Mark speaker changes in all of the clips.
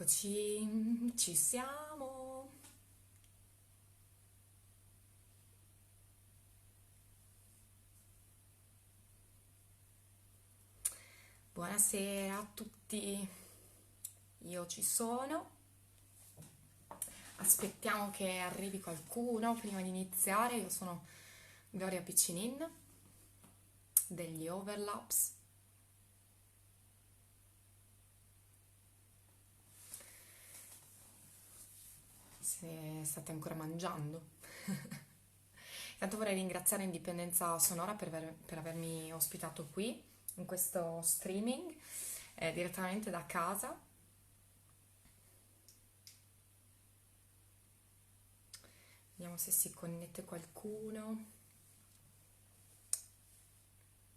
Speaker 1: Eccoci, ci siamo. Buonasera a tutti, io ci sono. Aspettiamo che arrivi qualcuno prima di iniziare. Io sono Gloria Piccinin degli Overlaps. Se state ancora mangiando. Intanto vorrei ringraziare Indipendenza Sonora per avermi ospitato qui in questo streaming direttamente da casa. Vediamo se si connette qualcuno.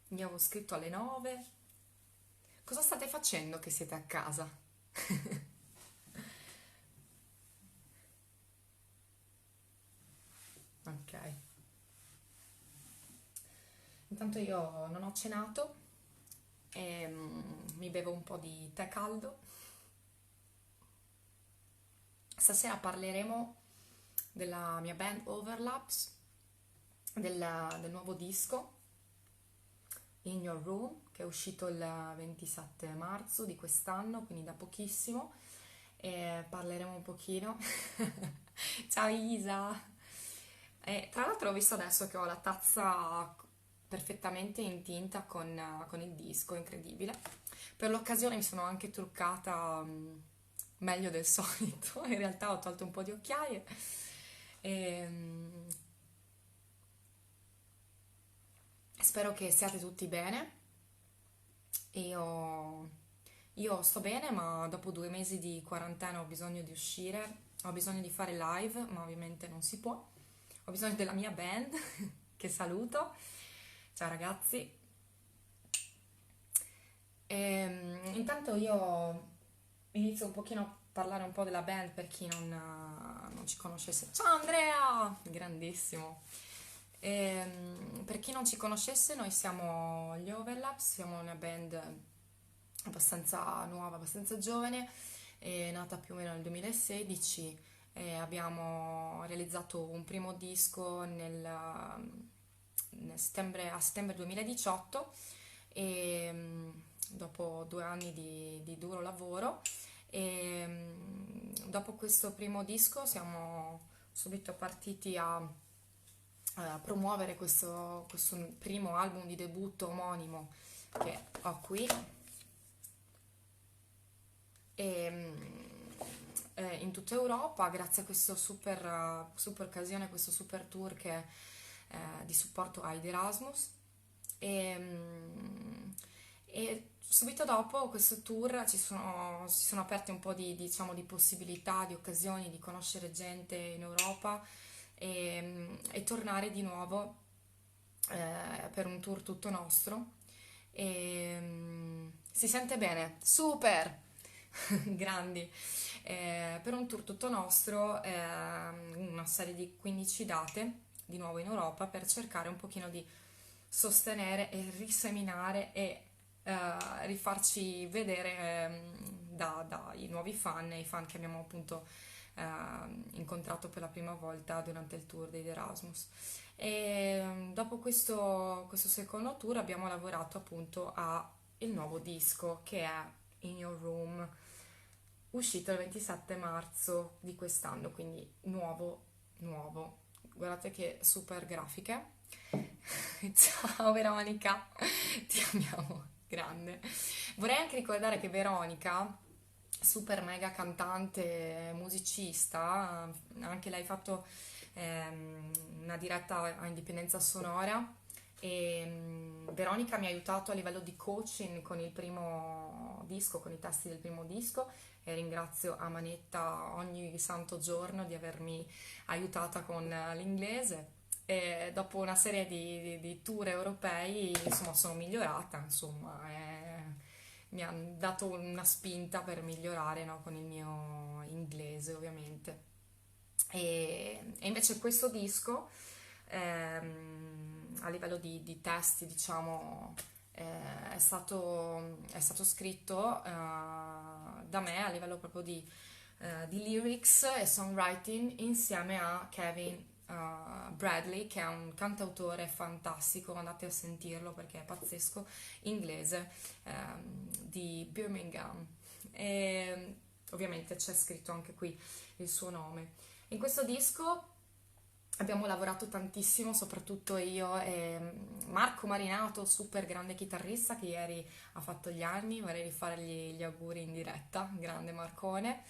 Speaker 1: Gli avevo scritto alle 9. Cosa state facendo che siete a casa? Ok. Intanto io non ho cenato e mi bevo un po' di tè caldo. Stasera parleremo della mia band Overlaps, del nuovo disco In Your Room, che è uscito il 27 marzo di quest'anno, quindi da pochissimo, e parleremo un pochino. Ciao Isa! E tra l'altro ho visto adesso che ho la tazza perfettamente in tinta con il disco, incredibile. Per l'occasione mi sono anche truccata meglio del solito, in realtà ho tolto un po' di occhiaie. E, spero che siate tutti bene. Io, io sto bene, ma dopo 2 mesi di quarantena ho bisogno di uscire, ho bisogno di fare live, ma ovviamente non si può. Ho bisogno della mia band, che saluto. Ciao ragazzi. Intanto io inizio un pochino a parlare un po' della band per chi non ci conoscesse. Ciao Andrea! Grandissimo. Per chi non ci conoscesse, noi siamo gli Overlaps, siamo una band abbastanza nuova, abbastanza giovane, è nata più o meno nel 2016 e abbiamo realizzato un primo disco a settembre 2018 e dopo 2 anni di duro lavoro e dopo questo primo disco siamo subito partiti a promuovere questo primo album di debutto omonimo che ho qui e, in tutta Europa grazie a questo super occasione, questo super tour che è di supporto ad Erasmus e subito dopo questo tour si sono aperte un po' diciamo, di possibilità, di occasioni di conoscere gente in Europa e tornare di nuovo per un tour tutto nostro. Si sente bene, super! Grandi. Per un tour tutto nostro, una serie di 15 date di nuovo in Europa per cercare un pochino di sostenere e riseminare e rifarci vedere dai nuovi fan e i fan che abbiamo appunto incontrato per la prima volta durante il tour degli Erasmus. E dopo questo secondo tour abbiamo lavorato appunto a il nuovo disco che è In Your Room, uscito il 27 marzo di quest'anno, quindi nuovo, nuovo. Guardate che super grafiche. Ciao Veronica, ti amiamo, grande. Vorrei anche ricordare che Veronica, super mega cantante, musicista, anche lei ha fatto una diretta a Indipendenza Sonora e Veronica mi ha aiutato a livello di coaching con il primo disco, con i testi del primo disco e ringrazio Amanetta ogni santo giorno di avermi aiutata con l'inglese e dopo una serie di tour europei insomma sono migliorata insomma mi hanno dato una spinta per migliorare no, con il mio inglese ovviamente e invece questo disco a livello di testi diciamo è stato scritto da me a livello proprio di lyrics e songwriting, insieme a Kevin Bradley, che è un cantautore fantastico, andate a sentirlo perché è pazzesco, inglese, di Birmingham. E ovviamente c'è scritto anche qui il suo nome. In questo disco abbiamo lavorato tantissimo, soprattutto io e Marco Marinato, super grande chitarrista che ieri ha fatto gli anni, vorrei rifargli gli auguri in diretta, grande Marcone,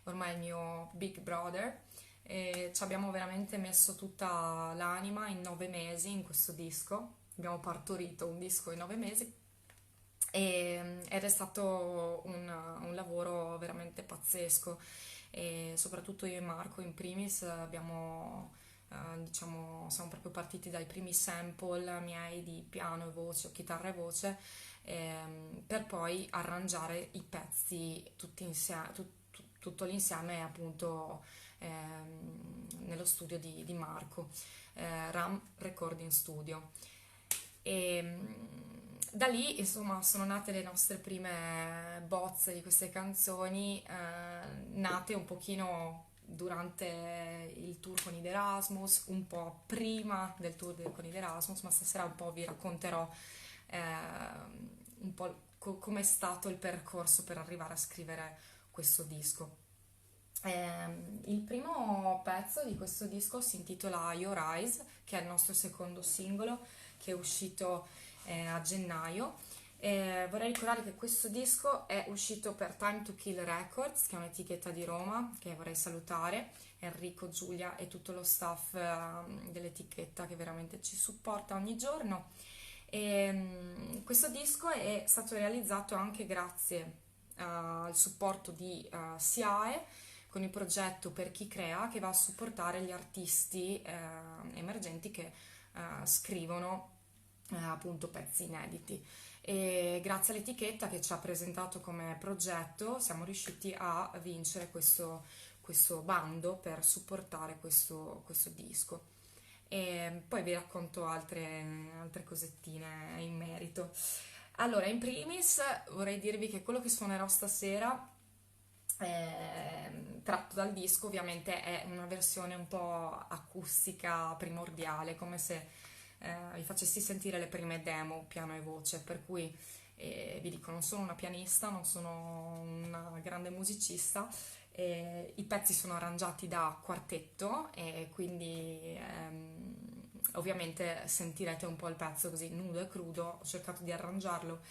Speaker 1: ormai è il mio big brother, e ci abbiamo veramente messo tutta l'anima in 9 mesi in questo disco, abbiamo partorito un disco in 9 mesi ed è stato un lavoro veramente pazzesco e soprattutto io e Marco in primis diciamo, siamo proprio partiti dai primi sample miei di piano e voce o chitarra e voce per poi arrangiare i pezzi tutti insieme, tutto l'insieme appunto nello studio di Marco, Ram Recording Studio. E da lì, insomma, sono nate le nostre prime bozze di queste canzoni, nate un pochino durante il tour con id Erasmus, un po' prima del tour con id Erasmus, ma stasera un po' vi racconterò un po' com'è stato il percorso per arrivare a scrivere questo disco. Il primo pezzo di questo disco si intitola Your Eyes, che è il nostro secondo singolo, che è uscito a gennaio. Vorrei ricordare che questo disco è uscito per Time to Kill Records, che è un'etichetta di Roma, che vorrei salutare, Enrico, Giulia e tutto lo staff dell'etichetta che veramente ci supporta ogni giorno. Questo disco è stato realizzato anche grazie al supporto di SIAE, con il progetto Per chi crea, che va a supportare gli artisti emergenti che scrivono appunto pezzi inediti. E grazie all'etichetta che ci ha presentato come progetto siamo riusciti a vincere questo bando per supportare questo disco. E poi vi racconto altre cosettine in merito. Allora, in primis vorrei dirvi che quello che suonerò stasera tratto dal disco, ovviamente è una versione un po' acustica primordiale, come se vi facessi sentire le prime demo piano e voce, per cui vi dico, non sono una pianista, non sono una grande musicista, i pezzi sono arrangiati da quartetto e quindi ovviamente sentirete un po' il pezzo così nudo e crudo. Ho cercato di arrangiarlo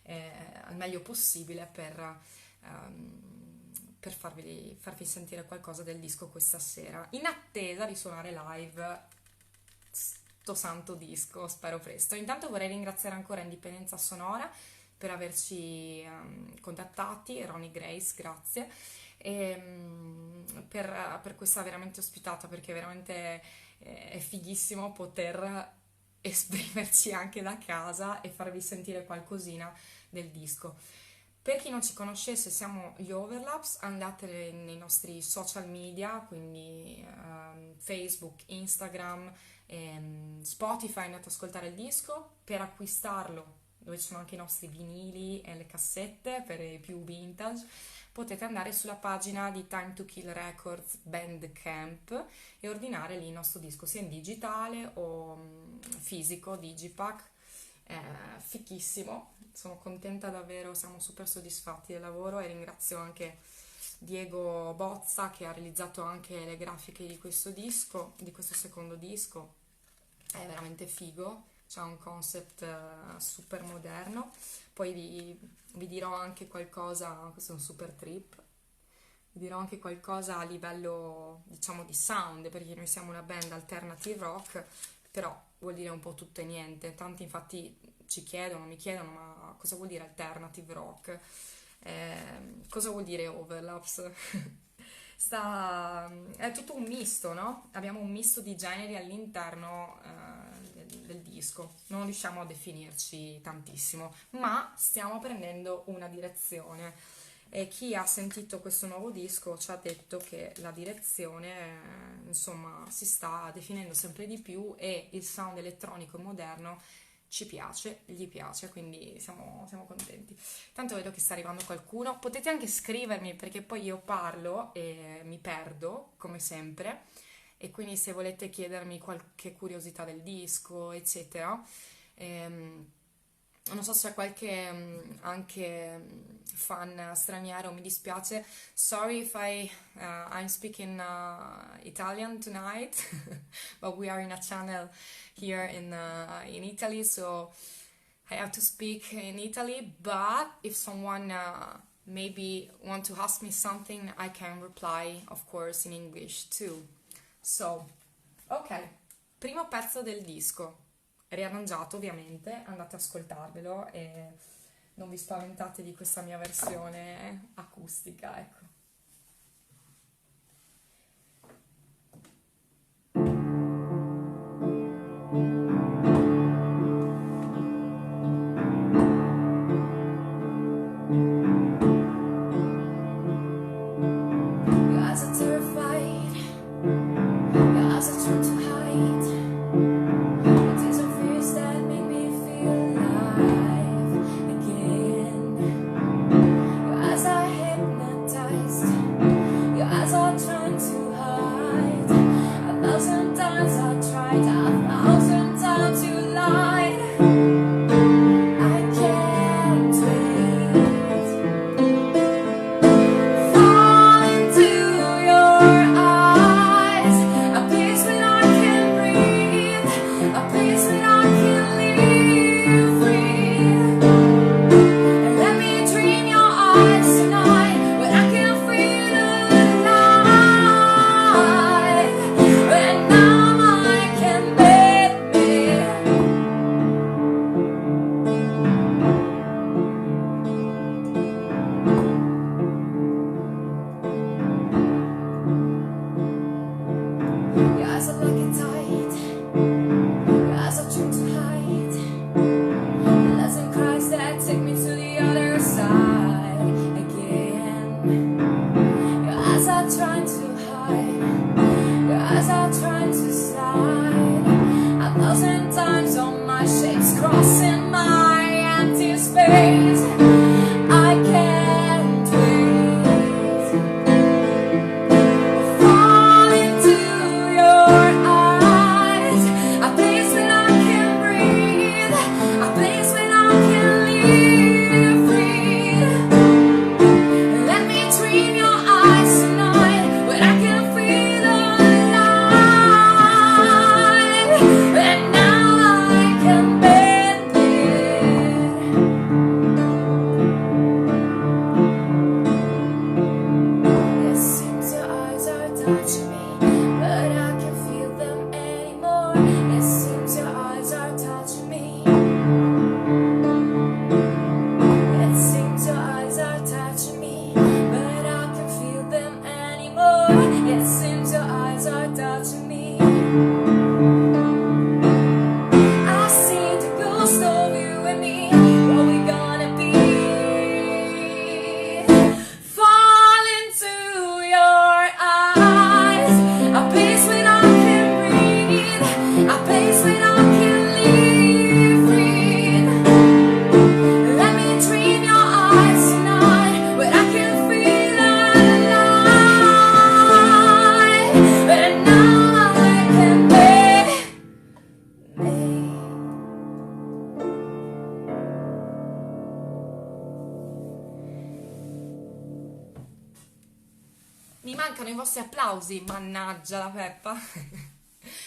Speaker 1: al meglio possibile per farvi sentire qualcosa del disco questa sera, in attesa di suonare live sto santo disco, spero presto. Intanto vorrei ringraziare ancora Indipendenza Sonora per averci contattati, Ronnie Grace, grazie, per questa veramente ospitata, perché veramente è fighissimo poter esprimerci anche da casa e farvi sentire qualcosina del disco. Per chi non ci conoscesse, siamo gli Overlaps, andate nei nostri social media, quindi Facebook, Instagram, Spotify, andate ad ascoltare il disco. Per acquistarlo, dove ci sono anche i nostri vinili e le cassette per i più vintage, potete andare sulla pagina di Time to Kill Records Bandcamp e ordinare lì il nostro disco, sia in digitale o fisico, digipack. Fichissimo, sono contenta davvero, siamo super soddisfatti del lavoro e ringrazio anche Diego Bozza che ha realizzato anche le grafiche di questo disco, di questo secondo disco. È veramente figo, c'ha un concept super moderno. Poi vi dirò anche qualcosa, questo è un super trip, vi dirò anche qualcosa a livello, diciamo, di sound, perché noi siamo una band alternative rock, però vuol dire un po' tutto e niente. Tanti infatti mi chiedono, ma cosa vuol dire alternative rock? Cosa vuol dire Overlaps? È tutto un misto, no? Abbiamo un misto di generi all'interno del disco. Non riusciamo a definirci tantissimo, ma stiamo prendendo una direzione. E chi ha sentito questo nuovo disco ci ha detto che la direzione, insomma, si sta definendo sempre di più e il sound elettronico moderno ci piace, gli piace, quindi siamo contenti. Tanto vedo che sta arrivando qualcuno. Potete anche scrivermi perché poi io parlo e mi perdo, come sempre, e quindi se volete chiedermi qualche curiosità del disco, eccetera. ehm, non so se c'è qualche anche fan straniero, mi dispiace. Sorry if I'm speaking Italian tonight, but we are in a channel here in Italy, so I have to speak in Italy. But if someone maybe want to ask me something, I can reply, of course, in English too. So, ok, primo pezzo del disco, riarrangiato ovviamente, andate ad ascoltarvelo e non vi spaventate di questa mia versione acustica, ecco. Your eyes are terrified, your eyes are trying to hide. But these are fears that make me feel alive again. Your eyes are hypnotized, your eyes are trying to hide. 1,000 times I tried, 1,000 times you lied. I can't wait. Fall into your eyes, a place where I can breathe, a place where I can live free. And let me dream your eyes tonight, where I can feel alive. And now I can bet me. Your eyes are looking tight, your eyes are trying to hide. The lesson cries that take me to the other side again. Your eyes are trying to hide, your eyes are trying to slide. 1,000 times on my shapes crossing my empty space. I can't wait. Fall into your eyes, a place where I can breathe, a place where I can live free. Let me dream your eyes tonight, where I can feel alive. And now I can bend it. It seems your eyes are touching me, but I can't feel them anymore. It seems your eyes are touching me. It seems your eyes are touching me, but I can't feel them anymore. It seems your eyes are touching me. I see the ghost of you and me. What we gonna be? Fall into your eyes, a place where I can breathe, a place where I can live free. Let me dream your eyes tonight, where I can feel alive. And now I can be me. Mi mancano i vostri applausi, mannaggia la Peppa.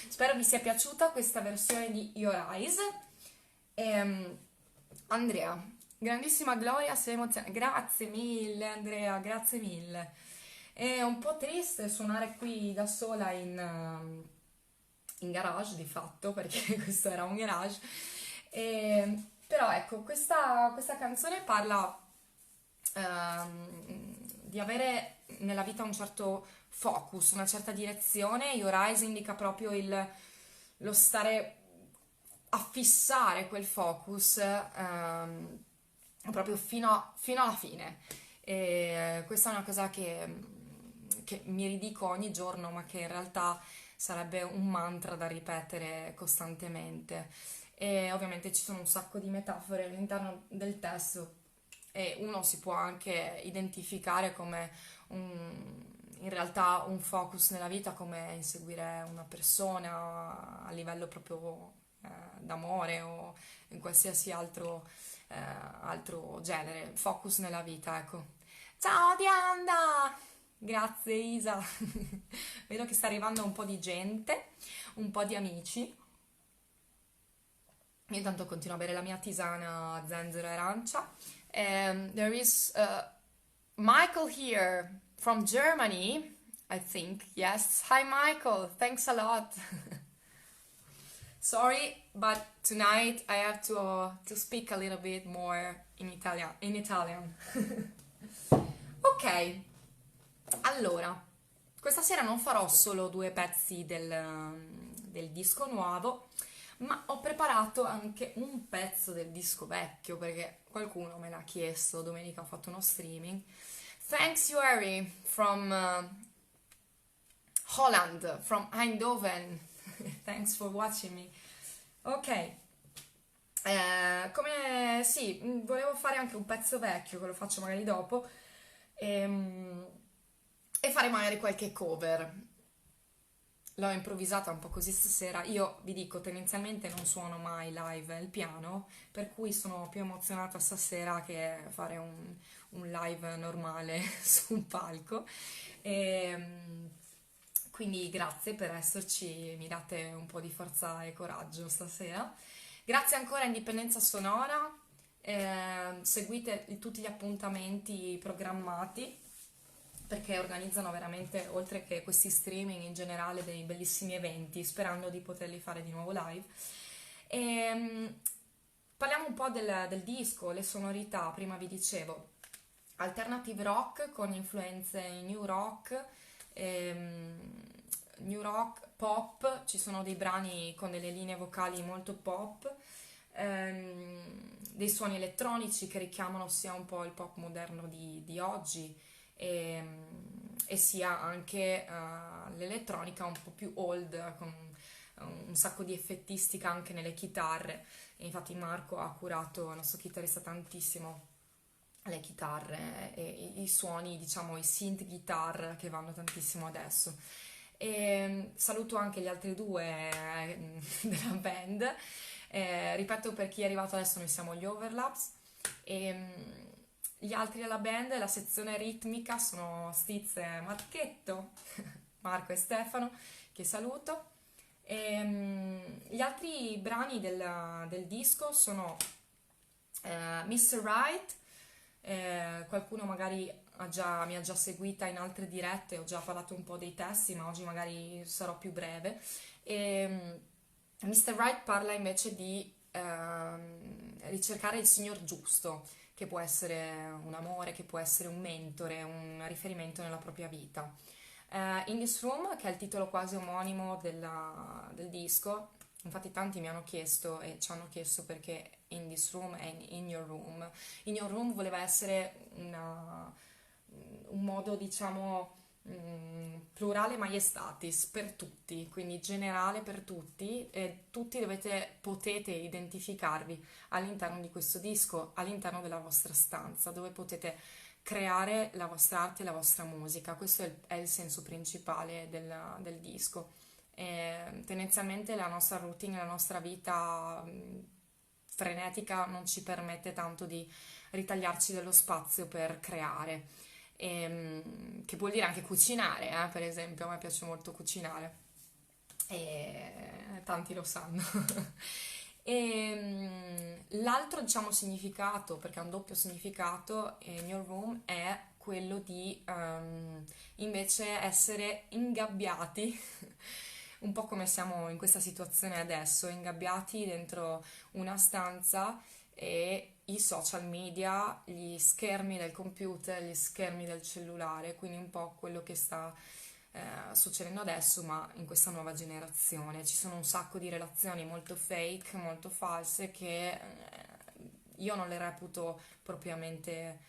Speaker 1: Spero vi sia piaciuta questa versione di Your Eyes. Andrea, grandissima Gloria, sei emozionata. Grazie mille Andrea, grazie mille. È un po' triste suonare qui da sola in garage di fatto, perché questo era un garage. Però ecco, questa canzone parla di avere nella vita un certo focus, una certa direzione. Your Eyes indica proprio lo stare a fissare quel focus proprio fino alla fine. E questa è una cosa che mi ridico ogni giorno, ma che in realtà sarebbe un mantra da ripetere costantemente. e ovviamente ci sono un sacco di metafore all'interno del testo e uno si può anche identificare come in realtà un focus nella vita, come inseguire una persona a livello proprio d'amore o in qualsiasi altro genere, focus nella vita, ecco. Ciao Dianda! Grazie Isa. Vedo che sta arrivando un po' di gente, un po' di amici. Io intanto continuo a bere la mia tisana zenzero e arancia. There is Michael here from Germany, I think. Yes. Hi Michael, thanks a lot. Sorry, but tonight I have to speak a little bit more in Italian. In Italian. Ok, allora, questa sera non farò solo due pezzi del disco nuovo, ma ho preparato anche un pezzo del disco vecchio perché qualcuno me l'ha chiesto. Domenica ho fatto uno streaming. Thanks, Yuri, from Holland, from Eindhoven. Thanks for watching me. Ok, come sì, volevo fare anche un pezzo vecchio, che lo faccio magari dopo, e fare magari qualche cover. L'ho improvvisata un po' così stasera. Io vi dico, tendenzialmente non suono mai live il piano, per cui sono più emozionata stasera che fare un live normale su un palco. E, quindi grazie per esserci, mi date un po' di forza e coraggio stasera. Grazie ancora a Indipendenza Sonora, seguite tutti gli appuntamenti programmati perché organizzano veramente, oltre che questi streaming in generale, dei bellissimi eventi, sperando di poterli fare di nuovo live. Parliamo un po' del disco, le sonorità. Prima vi dicevo alternative rock con influenze new rock, pop. Ci sono dei brani con delle linee vocali molto pop, dei suoni elettronici che richiamano sia un po' il pop moderno di oggi e, e sia anche l'elettronica un po' più old, con un sacco di effettistica anche nelle chitarre. E infatti Marco ha curato, il nostro chitarrista, tantissimo le chitarre e i suoni, diciamo i synth guitar che vanno tantissimo adesso. E saluto anche gli altri due della band. Ripeto, per chi è arrivato adesso, noi siamo gli Overlaps e gli altri della band, la sezione ritmica, sono Stiz e Marchetto, Marco e Stefano, che saluto. Gli altri brani del disco sono Mr. Right. Qualcuno magari mi ha già seguita in altre dirette, ho già parlato un po' dei testi, ma oggi magari sarò più breve. Mr. Right parla invece di ricercare il signor giusto, che può essere un amore, che può essere un mentore, un riferimento nella propria vita. In This Room, che è il titolo quasi omonimo del disco, infatti tanti mi hanno chiesto e ci hanno chiesto perché In This Room e In Your Room. In Your Room voleva essere un modo, diciamo, plurale maiestatis per tutti, quindi generale per tutti, e tutti potete identificarvi all'interno di questo disco, all'interno della vostra stanza, dove potete creare la vostra arte e la vostra musica. Questo è il senso principale del disco. Tendenzialmente la nostra routine, la nostra vita frenetica non ci permette tanto di ritagliarci dello spazio per creare, che vuol dire anche cucinare, per esempio, a me piace molto cucinare e tanti lo sanno. L'altro, diciamo, significato, perché ha un doppio significato in Your Room, è quello di invece essere ingabbiati un po' come siamo in questa situazione adesso, ingabbiati dentro una stanza e i social media, gli schermi del computer, gli schermi del cellulare, quindi un po' quello che sta succedendo adesso, ma in questa nuova generazione. Ci sono un sacco di relazioni molto fake, molto false, che io non le reputo propriamente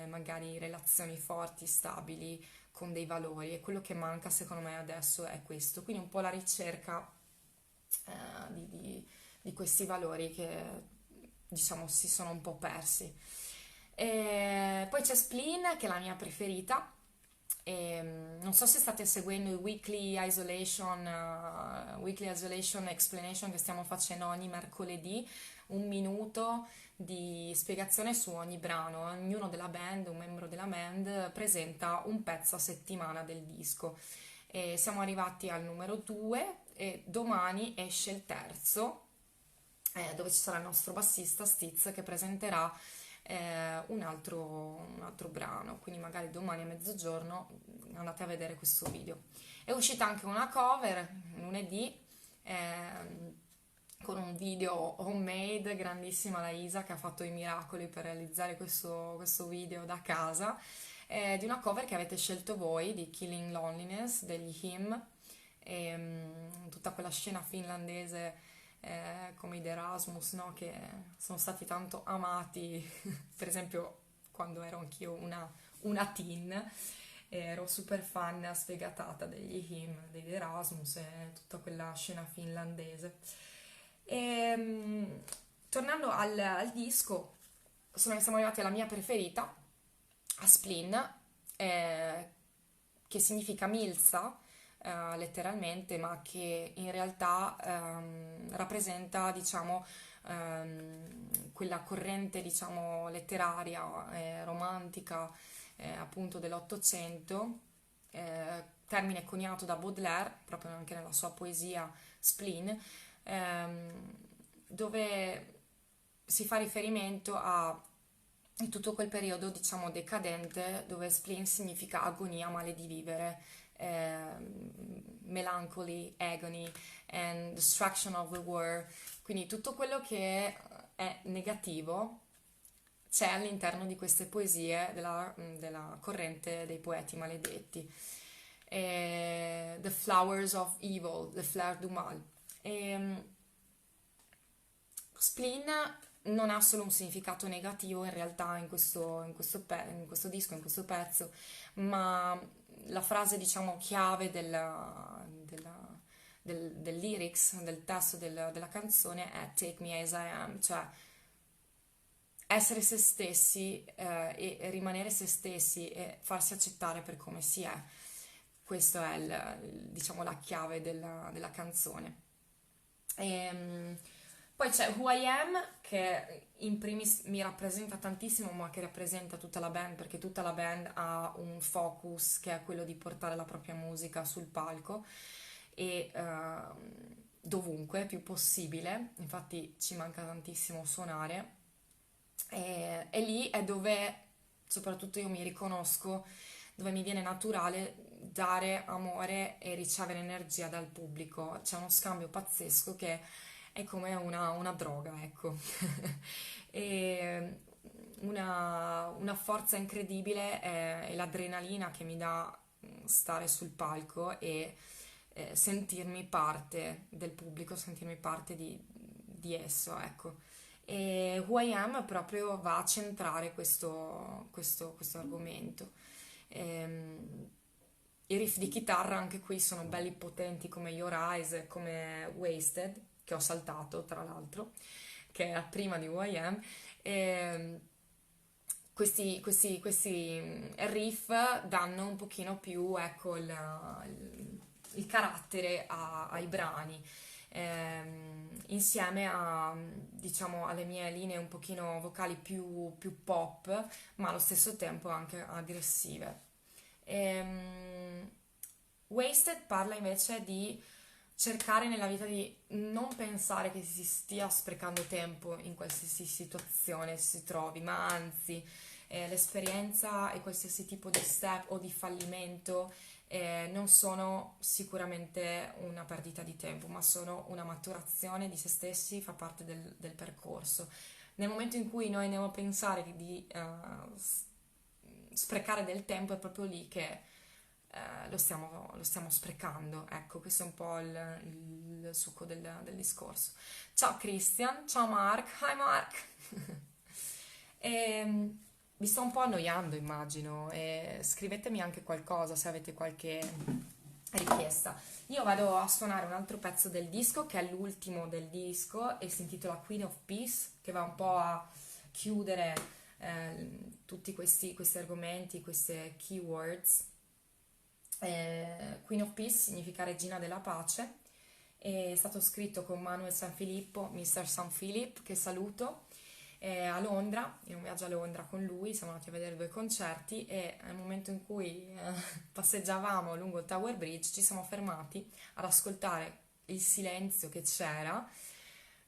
Speaker 1: magari relazioni forti, stabili, con dei valori, e quello che manca secondo me adesso è questo, quindi un po' la ricerca di di questi valori che diciamo si sono un po' persi. E poi c'è Spleen, che è la mia preferita. Non so se state seguendo il Weekly Isolation Explanation che stiamo facendo ogni mercoledì, un minuto di spiegazione su ogni brano. Ognuno della band, un membro della band, presenta un pezzo a settimana del disco. E siamo arrivati al numero 2 e domani esce il terzo, dove ci sarà il nostro bassista Stiz che presenterà un altro brano, quindi magari domani a mezzogiorno andate a vedere questo video. È uscita anche una cover lunedì con un video homemade, grandissima la Isa che ha fatto i miracoli per realizzare questo video da casa, di una cover che avete scelto voi di Killing Loneliness degli Him, tutta quella scena finlandese come i The Erasmus, no? Che sono stati tanto amati, per esempio quando ero anch'io una teen, ero super fan sfegatata degli Him, degli Erasmus e tutta quella scena finlandese. Tornando al disco, siamo arrivati alla mia preferita, a Spleen, che significa milza, letteralmente, ma che in realtà rappresenta, diciamo, quella corrente, diciamo, letteraria, romantica, appunto dell'Ottocento, termine coniato da Baudelaire, proprio anche nella sua poesia Spleen, dove si fa riferimento a tutto quel periodo, diciamo, decadente, dove spleen significa agonia, male di vivere, melancholy, agony, and destruction of the world. Quindi tutto quello che è negativo c'è all'interno di queste poesie della corrente dei poeti maledetti. The Flowers of Evil, Le Fleurs du Mal. Spleen non ha solo un significato negativo in realtà in questo disco, in questo pezzo, ma la frase, diciamo, chiave del lyrics, del testo della canzone è Take me as I am, cioè essere se stessi e rimanere se stessi e farsi accettare per come si è. Questa è diciamo, la chiave della canzone. Poi c'è Who I Am, che in primis mi rappresenta tantissimo, ma che rappresenta tutta la band, perché tutta la band ha un focus che è quello di portare la propria musica sul palco e dovunque, più possibile. Infatti ci manca tantissimo suonare. E lì è dove, soprattutto io mi riconosco, dove mi viene naturale dare amore e ricevere energia dal pubblico. C'è uno scambio pazzesco che è come una droga, ecco. E una forza incredibile è l'adrenalina che mi dà stare sul palco e sentirmi parte del pubblico, sentirmi parte di esso, ecco. E Who I Am proprio va a centrare questo argomento. I riff di chitarra anche qui sono belli potenti come Your Eyes, come Wasted, che ho saltato tra l'altro, che è la prima di Who I Am. Questi riff danno un pochino più, ecco, il carattere ai brani, insieme diciamo, alle mie linee un pochino vocali più pop, ma allo stesso tempo anche aggressive. Wasted parla invece di cercare nella vita di non pensare che si stia sprecando tempo in qualsiasi situazione si trovi, ma anzi l'esperienza e qualsiasi tipo di step o di fallimento non sono sicuramente una perdita di tempo, ma sono una maturazione di se stessi, fa parte del percorso. Nel momento in cui noi andiamo a pensare di sprecare del tempo, è proprio lì che lo stiamo sprecando. Ecco, questo è un po' il succo del discorso. Ciao Christian, ciao Mark, hi Mark. Vi sto un po' annoiando, immagino, e scrivetemi anche qualcosa se avete richiesta. Io vado a suonare un altro pezzo del disco, che è l'ultimo del disco, e si intitola Queen of Peace, che va un po' a chiudere tutti questi argomenti, queste keywords. Queen of Peace significa regina della pace, è stato scritto con Manuel Sanfilippo, Mr. Sanfilippo, che saluto, a Londra, in un viaggio a Londra con lui, siamo andati a vedere due concerti e nel momento in cui passeggiavamo lungo il Tower Bridge ci siamo fermati ad ascoltare il silenzio che c'era,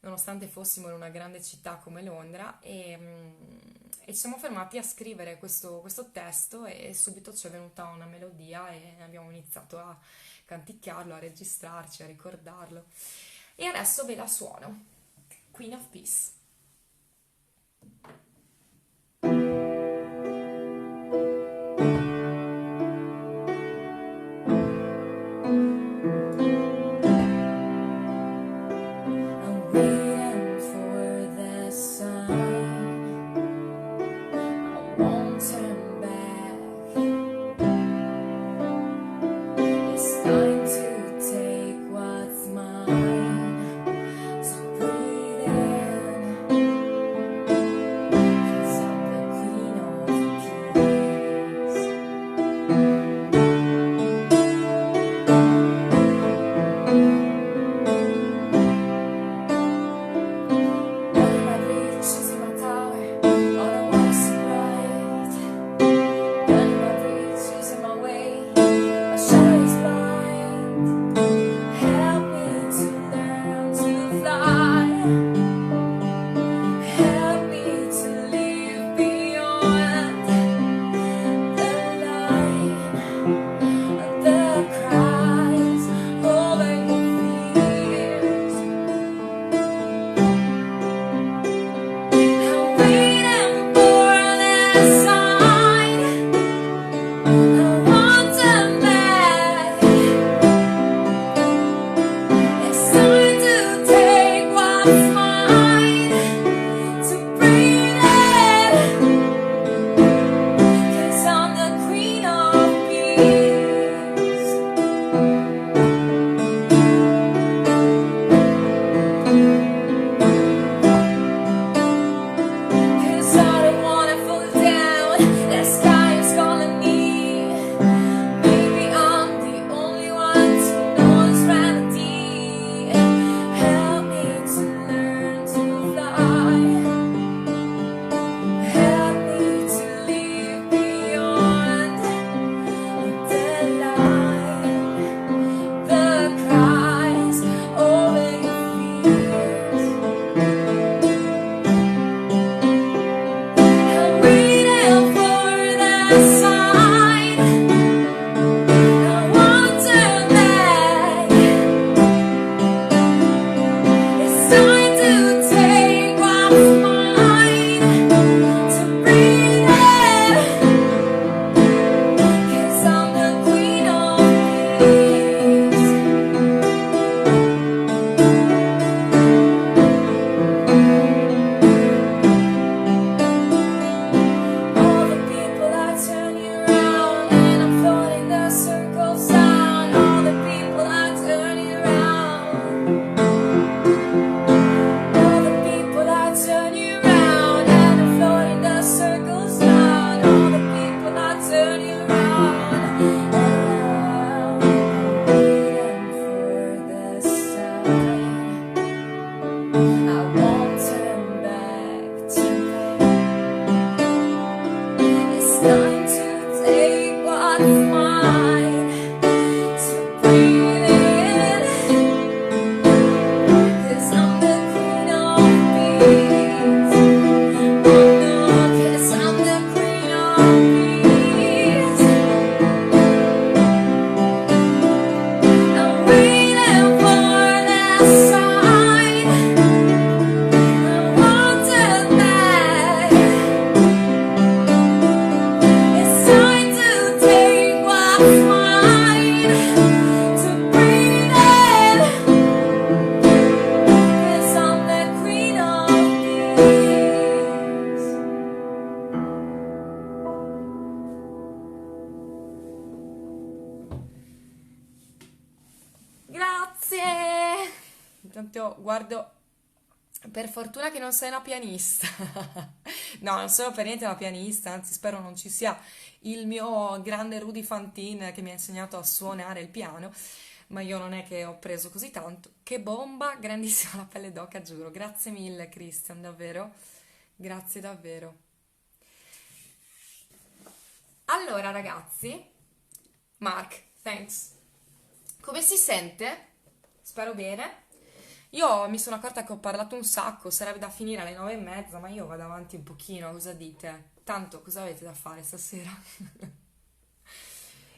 Speaker 1: nonostante fossimo in una grande città come Londra, e ci siamo fermati a scrivere questo testo e subito ci è venuta una melodia e abbiamo iniziato a canticchiarlo, a registrarci, a ricordarlo. E adesso ve la suono. Queen of Peace. guardo, per fortuna che non sei una pianista. No, non sono per niente una pianista, anzi spero non ci sia il mio grande Rudy Fantin che mi ha insegnato a suonare il piano, ma io non è che ho preso così tanto. Che bomba, grandissima la pelle d'oca, giuro. Grazie mille, Christian, davvero. Grazie davvero. Allora, ragazzi, Mark, thanks. Come si sente? Spero bene. Io mi sono accorta che ho parlato un sacco, sarebbe da finire alle 9:30, ma io vado avanti un pochino, cosa dite? Tanto, cosa avete da fare stasera?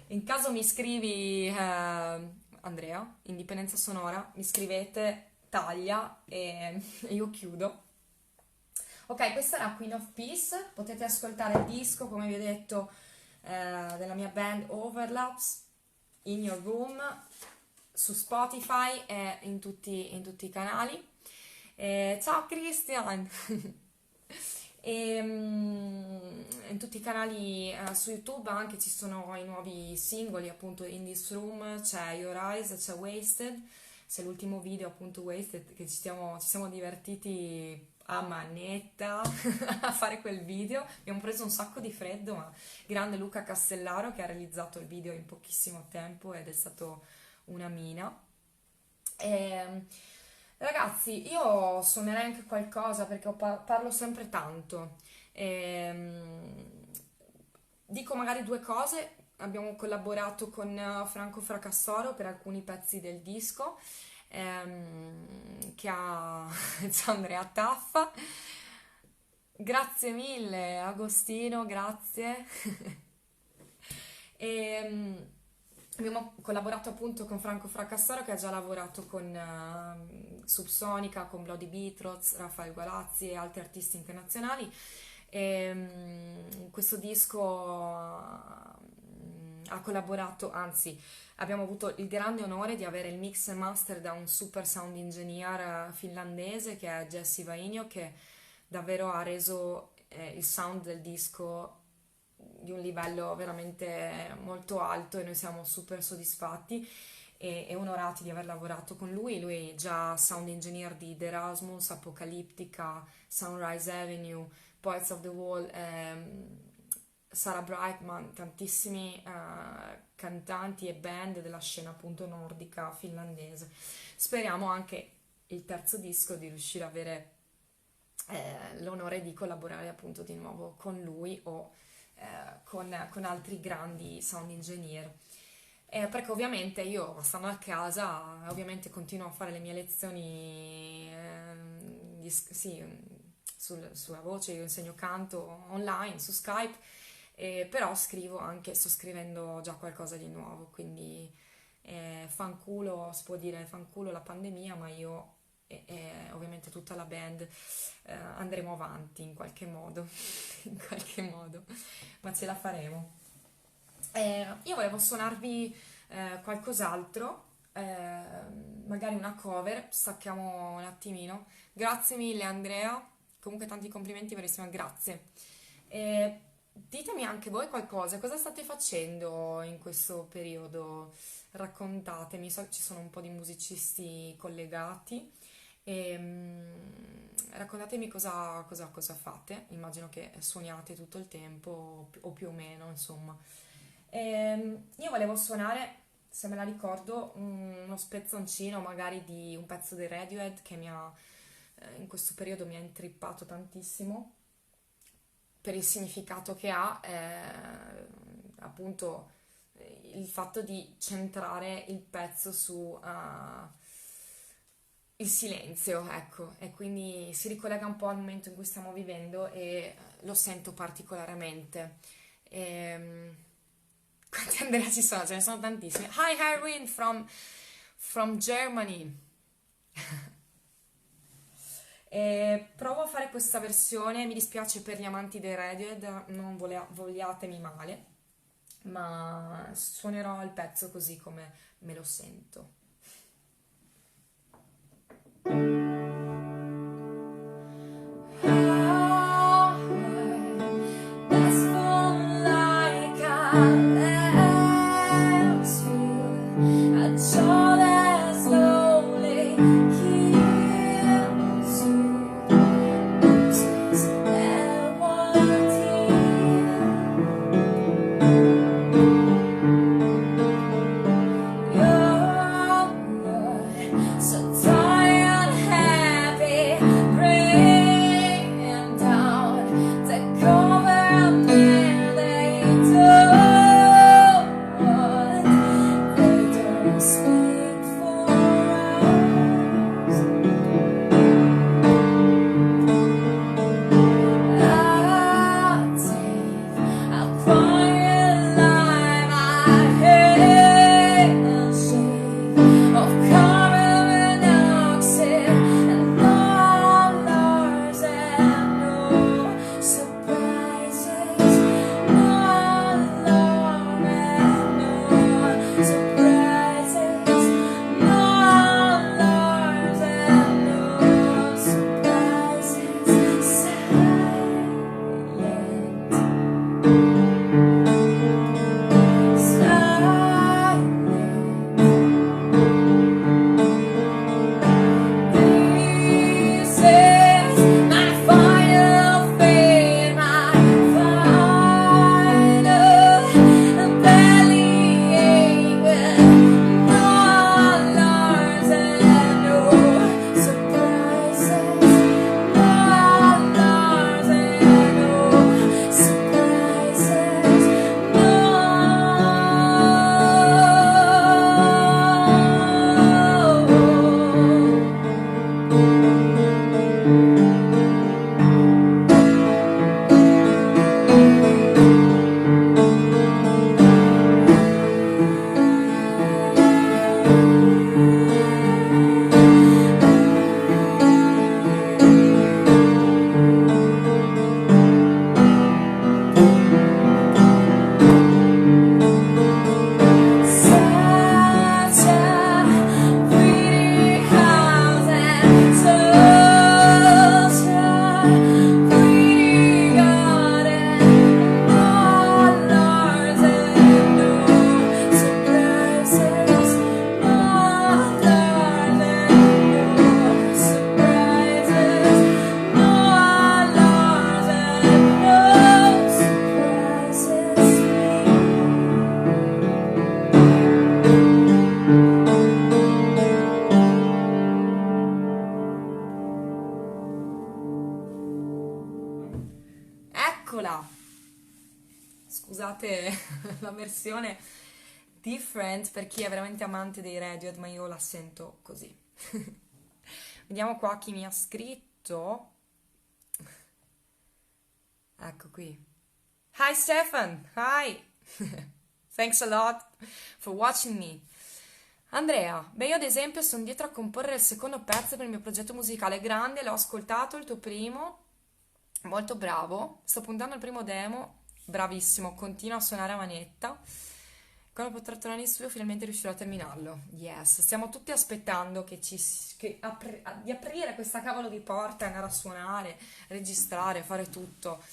Speaker 1: In caso mi scrivi, Andrea, Indipendenza Sonora, mi scrivete, taglia e io chiudo. Ok, questa era Queen of Peace, potete ascoltare il disco, come vi ho detto, della mia band Overlaps, In Your Room, su Spotify e in tutti i canali. Ciao Christian! In tutti i canali su YouTube anche ci sono i nuovi singoli, appunto In This Room, c'è Your Eyes, c'è Wasted, c'è l'ultimo video appunto Wasted che ci siamo divertiti a manetta a fare quel video, abbiamo preso un sacco di freddo, ma grande Luca Castellaro che ha realizzato il video in pochissimo tempo ed è stato una mina. E, ragazzi, io suonerei anche qualcosa perché parlo sempre tanto. Dico magari due cose. Abbiamo collaborato con Franco Fracassoro per alcuni pezzi del disco, che ha c'è Andrea Taffa. Grazie mille, Agostino, grazie. E, abbiamo collaborato appunto con Franco Fracassaro che ha già lavorato con Subsonica, con Bloody Beetrots, Raffaele Gualazzi e altri artisti internazionali. Questo disco ha collaborato, anzi abbiamo avuto il grande onore di avere il mix e master da un super sound engineer finlandese che è Jesse Vainio, che davvero ha reso il sound del disco di un livello veramente molto alto e noi siamo super soddisfatti e onorati di aver lavorato con lui. Lui è già sound engineer di The Erasmus, Apocalyptica, Sunrise Avenue, Poets of the Wall, Sarah Brightman, tantissimi cantanti e band della scena appunto nordica finlandese. Speriamo anche il terzo disco di riuscire a avere l'onore di collaborare appunto di nuovo con lui o con altri grandi sound engineer. Perché ovviamente io stando a casa ovviamente continuo a fare le mie lezioni sì, sulla voce, io insegno canto online su Skype, però scrivo anche, sto scrivendo già qualcosa di nuovo, quindi fanculo, si può dire fanculo la pandemia, ma io e ovviamente tutta la band andremo avanti in qualche modo, in qualche modo, ma ce la faremo. Io volevo suonarvi qualcos'altro, magari una cover, stacchiamo un attimino. Grazie mille Andrea, comunque tanti complimenti, verissimo, grazie. Ditemi anche voi qualcosa, cosa state facendo in questo periodo? Raccontatemi, so che ci sono un po' di musicisti collegati. Raccontatemi cosa fate, immagino che suoniate tutto il tempo o più o meno, insomma. Io volevo suonare, se me la ricordo, uno spezzoncino magari di un pezzo dei Radiohead che in questo periodo mi ha intrippato tantissimo per il significato che ha, appunto il fatto di centrare il pezzo su il silenzio, ecco, e quindi si ricollega un po' al momento in cui stiamo vivendo e lo sento particolarmente. Quanti Andrea ci sono? Ce ne sono tantissimi. Hi Erwin from Germany. Provo a fare questa versione, mi dispiace per gli amanti dei Radiohead, non vogliatemi male, ma suonerò il pezzo così come me lo sento. Ciò che slowly keeps Eccola! Scusate la versione different per chi è veramente amante dei Radiohead, ma io la sento così. Vediamo qua chi mi ha scritto. Ecco qui. Hi Stefan, hi! Thanks a lot for watching me. Andrea, beh io ad esempio sono dietro a comporre il secondo pezzo per il mio progetto musicale grande, l'ho ascoltato il tuo primo, molto bravo, sto puntando al primo demo, bravissimo, continua a suonare a manetta. Quando potrò tornare in studio finalmente riuscirò a terminarlo. Yes, stiamo tutti aspettando di aprire questa cavolo di porta, andare a suonare, registrare, fare tutto.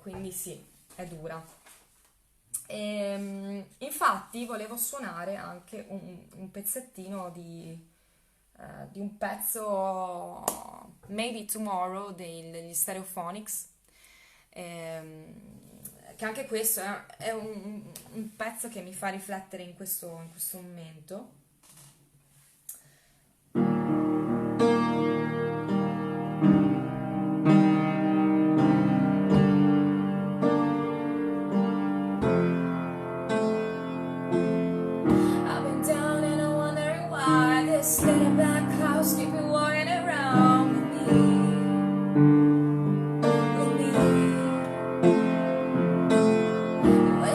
Speaker 1: Quindi sì, è dura. Infatti volevo suonare anche un pezzettino di un pezzo Maybe Tomorrow degli Stereophonics, che anche questo è un pezzo che mi fa riflettere in questo momento. I've been down and I'm wondering why this little black clouds keep me walking around with me.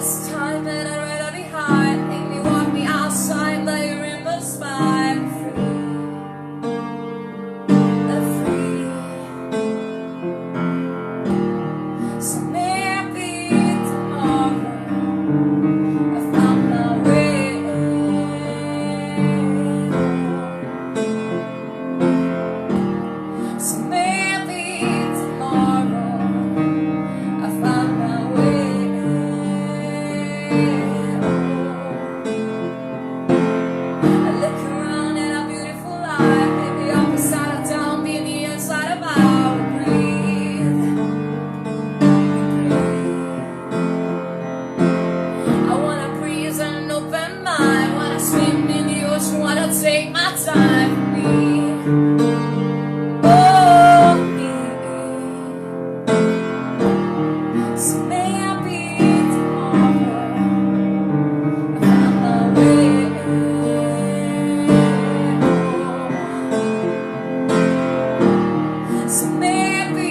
Speaker 1: It's time that I'd rather be high. Make me walk me outside like a rainbow spy. I'm free. So maybe tomorrow I found my way. So maybe tomorrow I found my way. I look around at our beautiful life, maybe up inside or down, be the inside of our breathe. I wanna breathe and an open mind, wanna swim in the ocean, wanna take my time for me. Oh, me. So maybe tomorrow I found my way. So maybe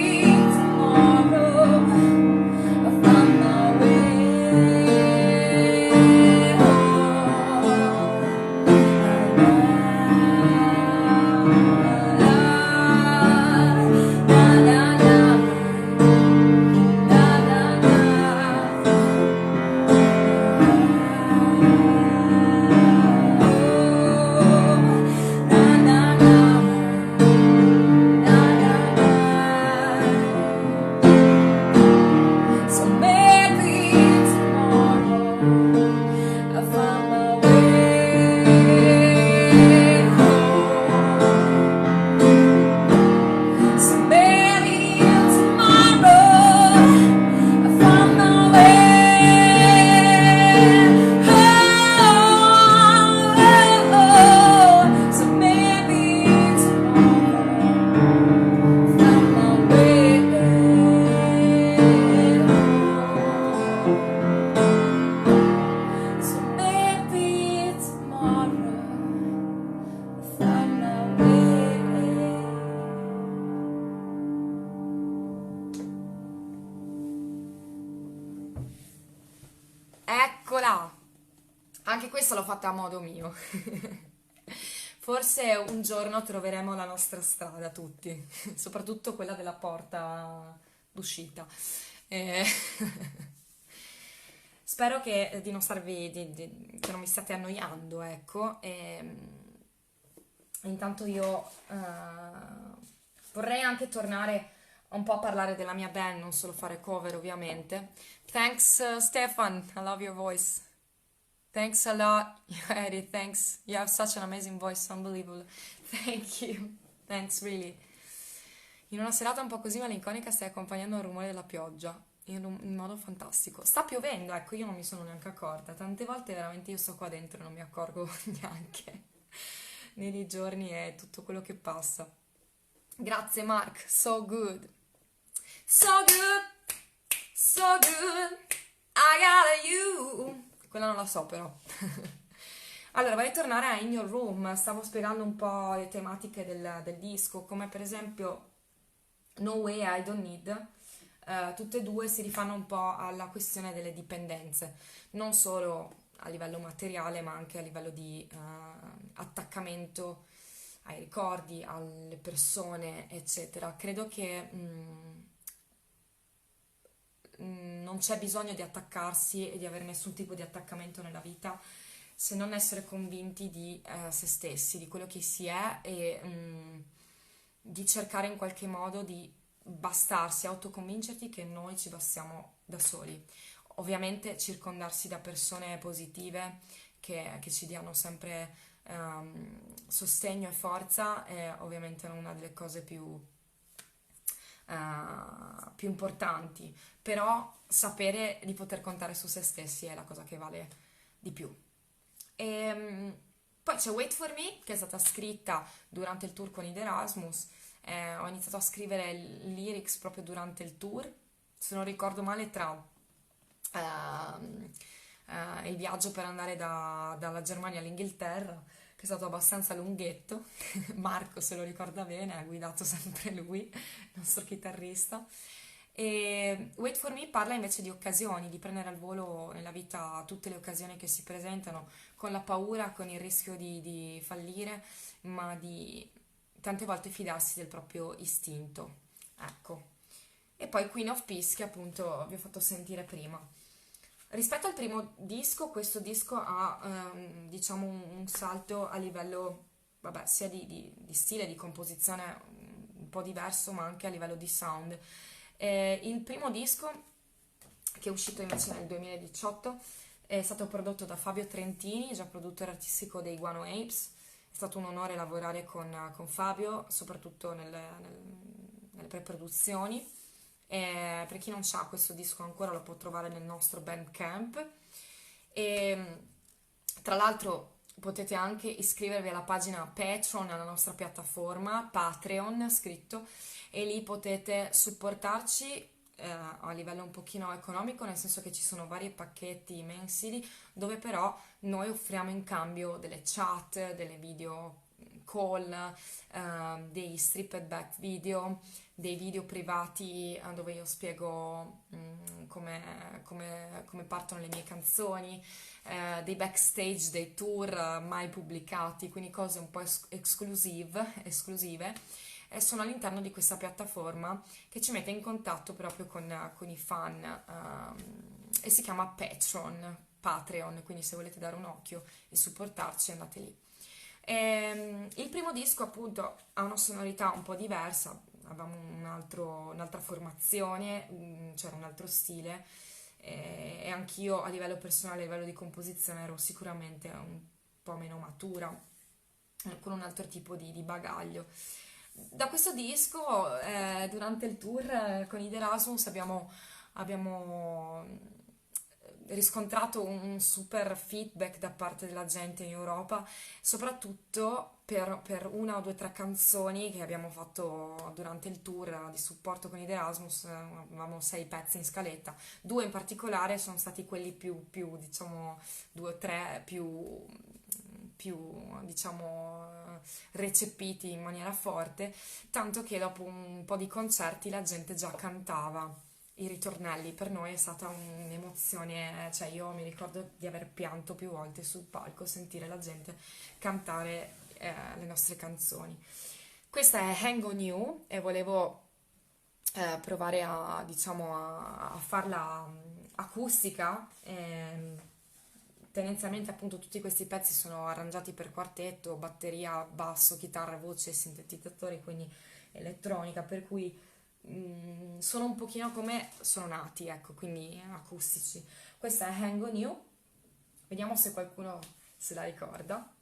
Speaker 1: tomorrow I found my way. So maybe tomorrow I found my way home. So maybe tomorrow I found my way home. So maybe tomorrow I found my way home. So maybe tomorrow I found my way. Eccola! Anche questa l'ho fatta a modo mio. Forse un giorno troveremo la nostra strada tutti, soprattutto quella della porta d'uscita. Eh, Spero che di non starvi, che non mi stiate annoiando, ecco. Intanto io vorrei anche tornare un po' a parlare della mia band, non solo fare cover, ovviamente. Thanks, Stefan, I love your voice. Thanks a lot, Eddie. Thanks. You have such an amazing voice, unbelievable. Thank you. Thanks, really. In una serata un po' così malinconica stai accompagnando il rumore della pioggia in modo fantastico. Sta piovendo, ecco, io non mi sono neanche accorta. Tante volte veramente io sto qua dentro e non mi accorgo neanche nei giorni e tutto quello che passa. Grazie, Mark. So good. So good. so good, I got you. Quella non la so però. Allora, vorrei tornare a In Your Room. Stavo spiegando un po' le tematiche del disco, come per esempio No Way, I Don't Need. Tutte e due si rifanno un po' alla questione delle dipendenze, non solo a livello materiale, ma anche a livello di attaccamento ai ricordi, alle persone, eccetera. Credo che non c'è bisogno di attaccarsi e di avere nessun tipo di attaccamento nella vita se non essere convinti di se stessi, di quello che si è e di cercare in qualche modo di bastarsi, autoconvincerti che noi ci bastiamo da soli. Ovviamente circondarsi da persone positive che ci diano sempre sostegno e forza è ovviamente una delle cose più importanti, però sapere di poter contare su se stessi è la cosa che vale di più. Poi c'è Wait For Me, che è stata scritta durante il tour con Id Erasmus. Ho iniziato a scrivere lyrics proprio durante il tour, se non ricordo male, tra il viaggio per andare dalla Germania all'Inghilterra, che è stato abbastanza lunghetto. Marco se lo ricorda bene, ha guidato sempre lui, il nostro chitarrista. E Wait For Me parla invece di occasioni, di prendere al volo nella vita tutte le occasioni che si presentano, con la paura, con il rischio di fallire, ma di tante volte fidarsi del proprio istinto. Ecco. E poi Queen of Peace, che appunto vi ho fatto sentire prima. Rispetto al primo disco, questo disco ha diciamo un salto a livello, vabbè, sia di stile, di composizione un po' diverso, ma anche a livello di sound. Il primo disco, che è uscito invece nel 2018, è stato prodotto da Fabio Trentini, già produttore artistico dei Guano Apes. È stato un onore lavorare con Fabio, soprattutto nelle pre-produzioni. Per chi non sa, questo disco ancora lo può trovare nel nostro Bandcamp. E tra l'altro potete anche iscrivervi alla pagina Patreon, alla nostra piattaforma Patreon scritto, e lì potete supportarci a livello un pochino economico, nel senso che ci sono vari pacchetti mensili dove però noi offriamo in cambio delle chat, delle video call, dei stripped back video, dei video privati dove io spiego come partono le mie canzoni, dei backstage dei tour mai pubblicati, quindi cose un po' esclusive, e sono all'interno di questa piattaforma che ci mette in contatto proprio con i fan, e si chiama Patreon, quindi se volete dare un occhio e supportarci andate lì. Il primo disco appunto ha una sonorità un po' diversa, avevamo un'altra formazione, c'era un altro stile, e anch'io a livello personale, a livello di composizione ero sicuramente un po' meno matura, con un altro tipo di bagaglio. Da questo disco, durante il tour con Id Erasmus abbiamo riscontrato un super feedback da parte della gente in Europa, soprattutto per una o due o tre canzoni che abbiamo fatto durante il tour di supporto con Id Erasmus. Avevamo 6 pezzi in scaletta, 2 in particolare sono stati quelli più diciamo, 2 o 3 più diciamo recepiti in maniera forte, tanto che dopo un po' di concerti la gente già cantava i ritornelli. Per noi è stata un'emozione, cioè io mi ricordo di aver pianto più volte sul palco, sentire la gente cantare le nostre canzoni. Questa è Hang On You e volevo provare diciamo, a farla acustica. Tendenzialmente appunto tutti questi pezzi sono arrangiati per quartetto, batteria, basso, chitarra, voce, sintetizzatori, quindi elettronica, per cui sono un pochino come sono nati, ecco, quindi acustici. Questa è Hang On You, vediamo se qualcuno se la ricorda.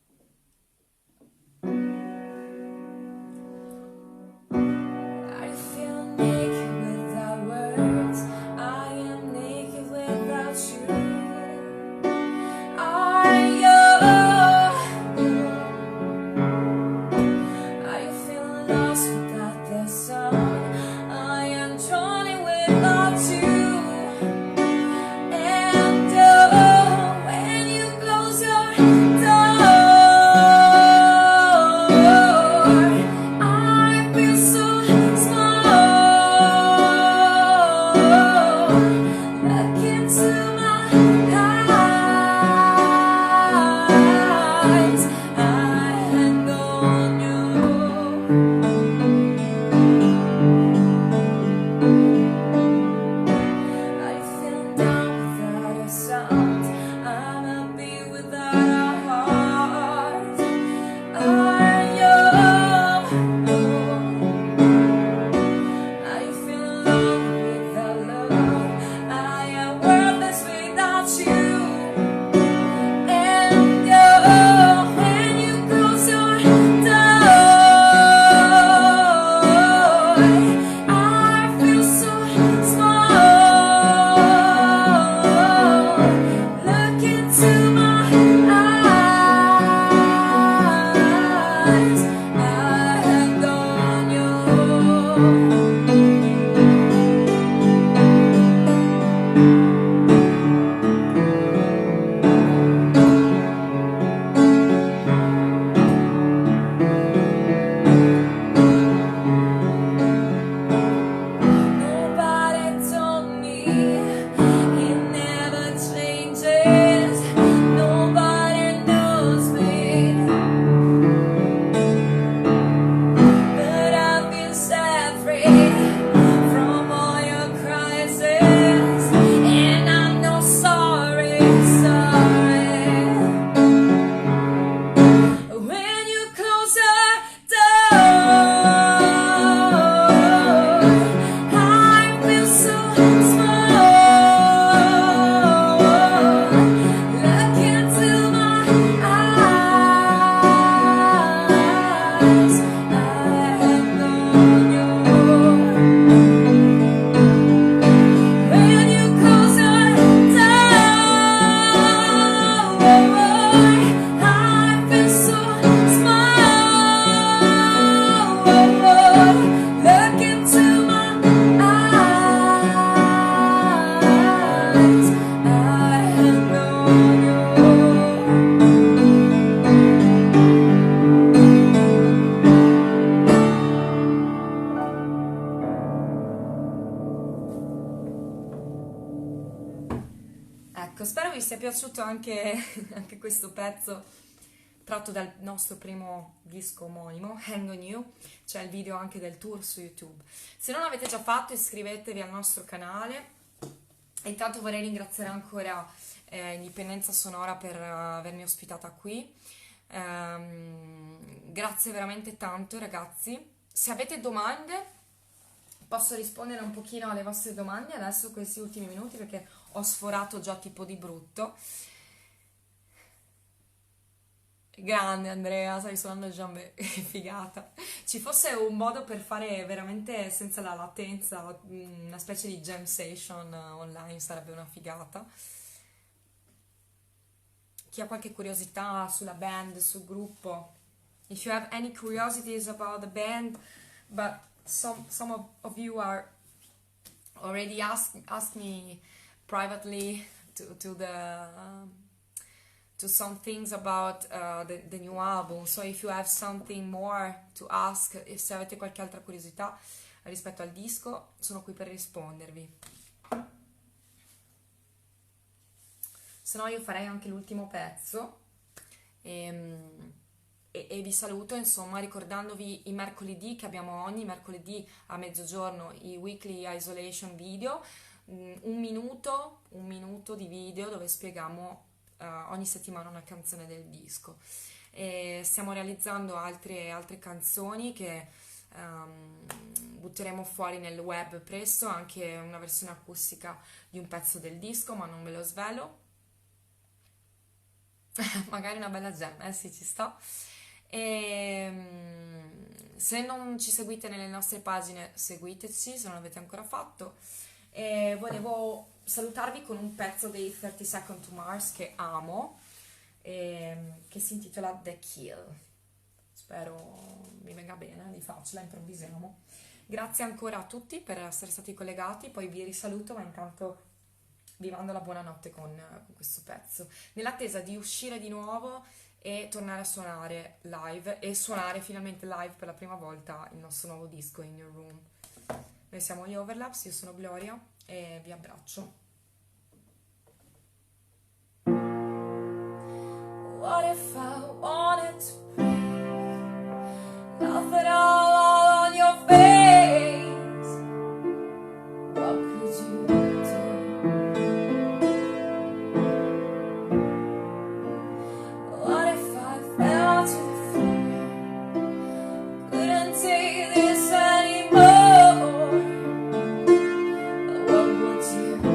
Speaker 1: Ecco, spero vi sia piaciuto anche, anche questo pezzo tratto dal nostro primo disco omonimo, Hang On You. C'è il video anche del tour su YouTube. Se non l'avete già fatto, iscrivetevi al nostro canale. E intanto vorrei ringraziare ancora Indipendenza Sonora per avermi ospitata qui. Grazie veramente tanto, ragazzi. Se avete domande, posso rispondere un pochino alle vostre domande adesso, questi ultimi minuti, perché ho sforato già tipo di brutto. Grande Andrea, stai suonando già figata. Ci fosse un modo per fare veramente senza la latenza, una specie di jam session online, sarebbe una figata. Chi ha qualche curiosità sulla band, sul gruppo? If you have any curiosities about the band, but some of you are already ask me privately to some things about the new album. So if you have something more to ask, e se avete qualche altra curiosità rispetto al disco, sono qui per rispondervi. Se no io farei anche l'ultimo pezzo e vi saluto, insomma, ricordandovi i mercoledì che abbiamo ogni mercoledì a mezzogiorno i weekly isolation video, un minuto di video dove spieghiamo ogni settimana una canzone del disco. E stiamo realizzando altre canzoni che butteremo fuori nel web presto, anche una versione acustica di un pezzo del disco, ma non ve lo svelo. Magari una bella jam, sì, ci sta. Se non ci seguite nelle nostre pagine, seguiteci se non l'avete ancora fatto. Volevo salutarvi con un pezzo dei 30 Seconds to Mars che amo, che si intitola The Kill. Spero mi venga bene, di farcela, improvvisiamo. Grazie ancora a tutti per essere stati collegati, poi vi risaluto, ma intanto vi mando la buonanotte con questo pezzo, nell'attesa di uscire di nuovo e tornare a suonare live, e suonare finalmente live per la prima volta il nostro nuovo disco In Your Room. Noi siamo gli Overlaps, io sono Gloria e vi abbraccio. What if I wanted to break, laugh it all on your face? What could you do? What if I fell to the floor, couldn't take this anymore? What would you do?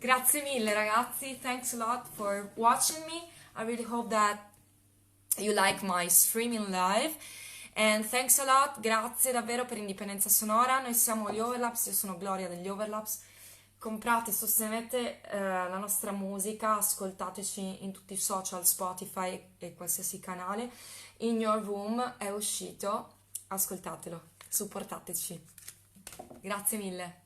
Speaker 1: Grazie mille ragazzi, thanks a lot for watching me. I really hope that you like my streaming live. And thanks a lot, grazie davvero per Indipendenza Sonora. Noi siamo gli Overlaps, io sono Gloria degli Overlaps. Comprate, sostenete la nostra musica, ascoltateci in tutti i social, Spotify e qualsiasi canale. In Your Room è uscito, ascoltatelo, supportateci. Grazie mille.